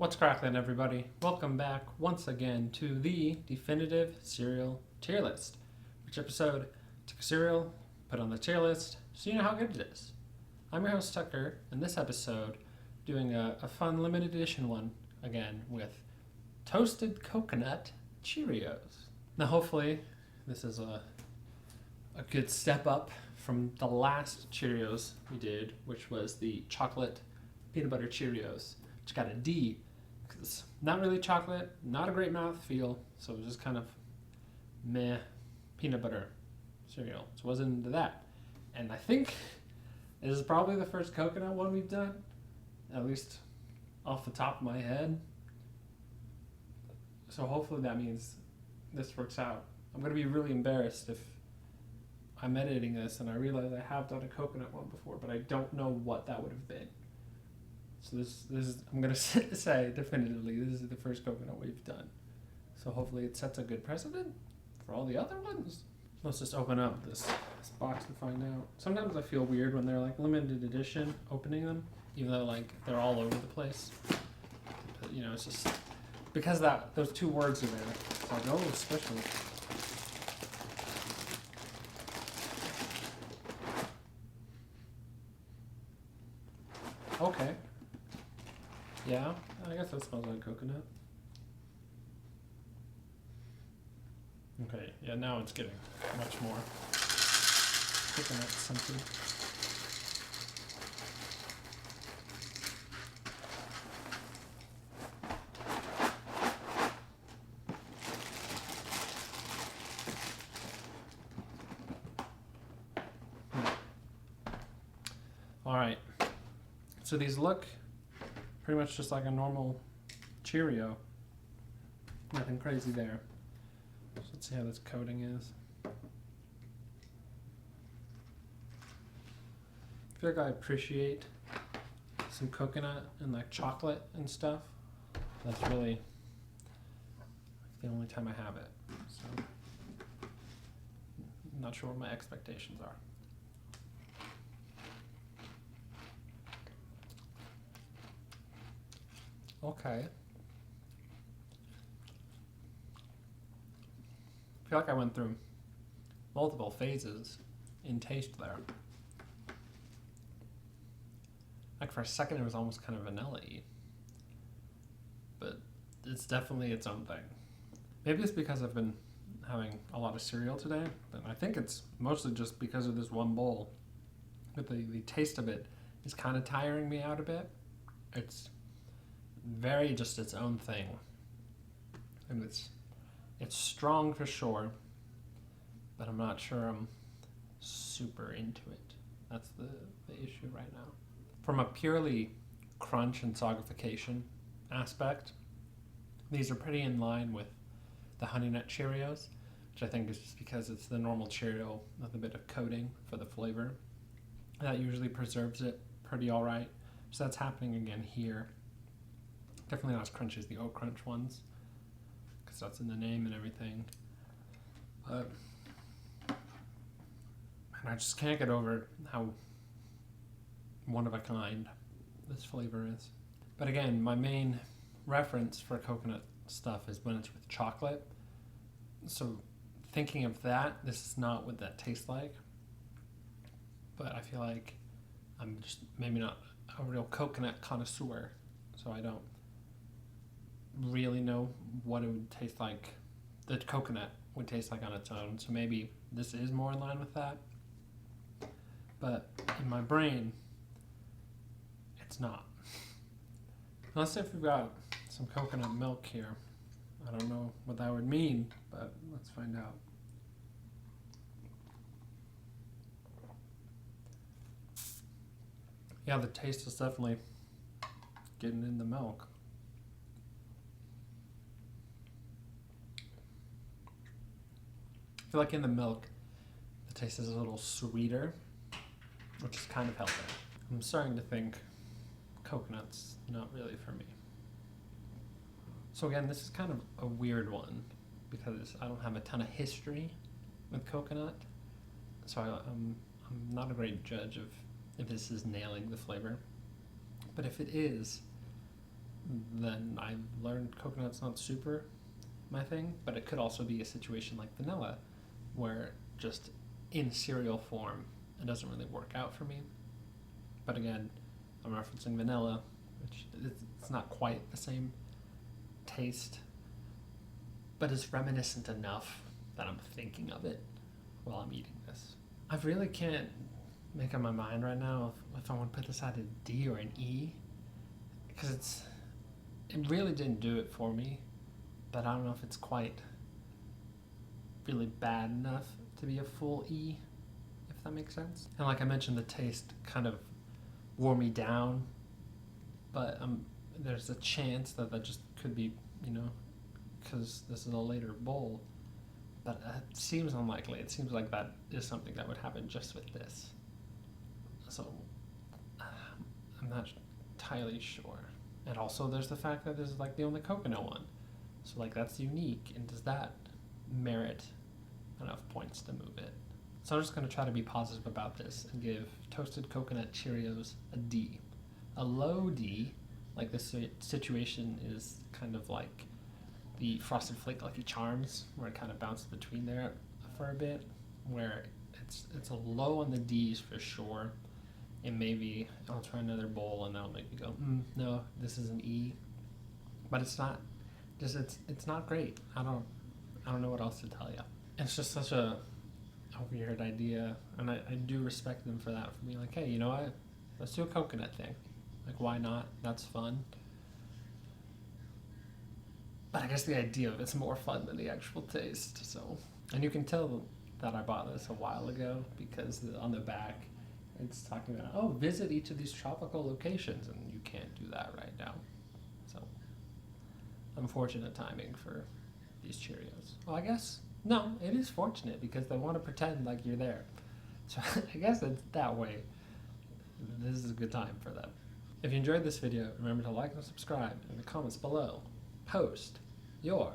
What's cracklin', everybody? Welcome back once again to the definitive cereal tier list. Which episode took a cereal, put on the tier list, so you know how good it is. I'm your host Tucker, and this episode doing a fun limited edition one again with toasted coconut Cheerios. Now, hopefully, this is a good step up from the last Cheerios we did, which was the chocolate peanut butter Cheerios, which got a D. It's not really chocolate, not a great mouthfeel, so it was just kind of meh peanut butter cereal. So it wasn't into that. And I think this is probably the first coconut one we've done, at least off the top of my head. So hopefully that means this works out. I'm going to be really embarrassed if I'm editing this and I realize I have done a coconut one before, but I don't know what that would have been. So this is, I'm going to say definitively, this is the first coconut we've done. So hopefully it sets a good precedent for all the other ones. Let's just open up this box to find out. Sometimes I feel weird when they're like limited edition opening them, even though like they're all over the place. But, you know, it's just because those two words are there. It's like, oh, special. Okay. Yeah, I guess that smells like coconut. Okay, yeah, now it's getting much more coconut scented. All right, so these look pretty much just like a normal Cheerio. Nothing crazy there. So let's see how this coating is. I feel like I appreciate some coconut and like chocolate and stuff. That's really the only time I have it. So I'm not sure what my expectations are. Okay. I feel like I went through multiple phases in taste there. Like for a second it was almost kind of vanilla-y. But it's definitely its own thing. Maybe it's because I've been having a lot of cereal today, but I think it's mostly just because of this one bowl. But the taste of it is kind of tiring me out a bit. It's very just its own thing, and it's strong for sure, but I'm not sure I'm super into it. That's the issue right now. From a purely crunch and soggification aspect, these are pretty in line with the Honey Nut Cheerios, which I think is just because it's the normal Cheerio with a bit of coating for the flavor. That usually preserves it pretty alright. So that's happening again here. Definitely not as crunchy as the Oat Crunch ones, because that's in the name and everything. But and I just can't get over how one of a kind this flavor is. But again, my main reference for coconut stuff is when it's with chocolate. So thinking of that, this is not what that tastes like. But I feel like I'm just maybe not a real coconut connoisseur, so I don't really know what it would taste like, the coconut would taste like on its own. So maybe this is more in line with that. But in my brain, it's not. Unless if we've got some coconut milk here. I don't know what that would mean, but let's find out. Yeah, the taste is definitely getting in the milk. I feel like in the milk, the taste is a little sweeter, which is kind of healthy. I'm starting to think coconut's not really for me. So again, this is kind of a weird one because I don't have a ton of history with coconut, so I'm not a great judge of if this is nailing the flavor. But if it is, then I learned coconut's not super my thing. But it could also be a situation like vanilla, where just in cereal form, it doesn't really work out for me. But again, I'm referencing vanilla, which it's not quite the same taste, but it's reminiscent enough that I'm thinking of it while I'm eating this. I really can't make up my mind right now if I want to put this at a D or an E, because it really didn't do it for me, but I don't know if it's quite really bad enough to be a full E, if that makes sense. And like I mentioned, the taste kind of wore me down, but there's a chance that just could be, because this is a later bowl, but it seems unlikely. It seems like that is something that would happen just with this. So I'm not entirely sure. And also there's the fact that this is like the only coconut one. So like that's unique, and does that merit enough points to move it? So I'm just going to try to be positive about this and give Toasted Coconut Cheerios a D. A low D, like this situation is kind of like the Frosted Flake Lucky Charms, where it kind of bounces between there for a bit, where it's a low on the D's for sure. And maybe I'll try another bowl and that'll make me go, no, this is an E. But it's not, it's not great. I don't know what else to tell you. It's just such a weird idea, and I do respect them for that, for being like, hey, you know what, let's do a coconut thing. Like, why not? That's fun. But I guess the idea of it's more fun than the actual taste. So, and you can tell that I bought this a while ago, because on the back it's talking about, visit each of these tropical locations, and you can't do that right now. So unfortunate timing for these Cheerios. Well, I guess no, it is fortunate, because they want to pretend like you're there. So I guess it's that way. This is a good time for them. If you enjoyed this video, remember to like and subscribe. In the comments below, post your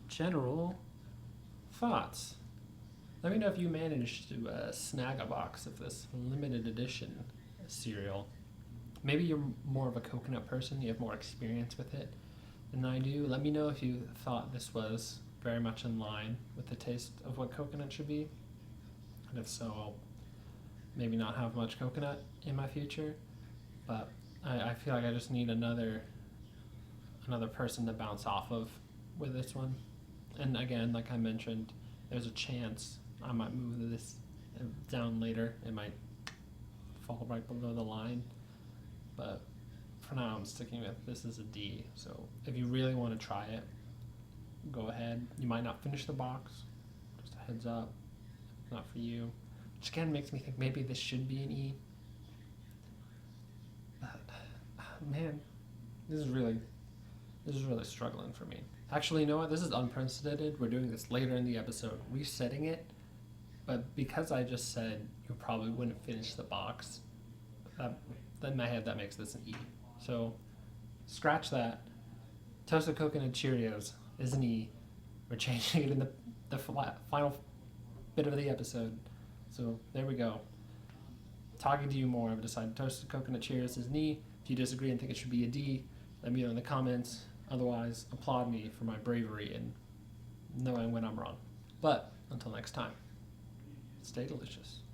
general thoughts. Let me know if you managed to snag a box of this limited edition cereal. Maybe you're more of a coconut person, you have more experience with it than I do. Let me know if you thought this was very much in line with the taste of what coconut should be. And if so, I'll maybe not have much coconut in my future. But I feel like I just need another person to bounce off of with this one. And again, like I mentioned, there's a chance I might move this down later. It might fall right below the line. But for now, I'm sticking with this is a D. So if you really want to try it, go ahead. You might not finish the box. Just a heads up. It's not for you. Which again makes me think maybe this should be an E. But man, this is really struggling for me. Actually, you know what? This is unprecedented. We're doing this later in the episode, resetting it. But because I just said you probably wouldn't finish the box, in my head that makes this an E. So scratch that. Toasted Coconut Cheerios is an E. We're changing it in the final bit of the episode. So there we go. Talking to you more, I've decided Toasted Coconut Cheerios is an E. If you disagree and think it should be a D, let me know in the comments. Otherwise, applaud me for my bravery in knowing when I'm wrong. But until next time, stay delicious.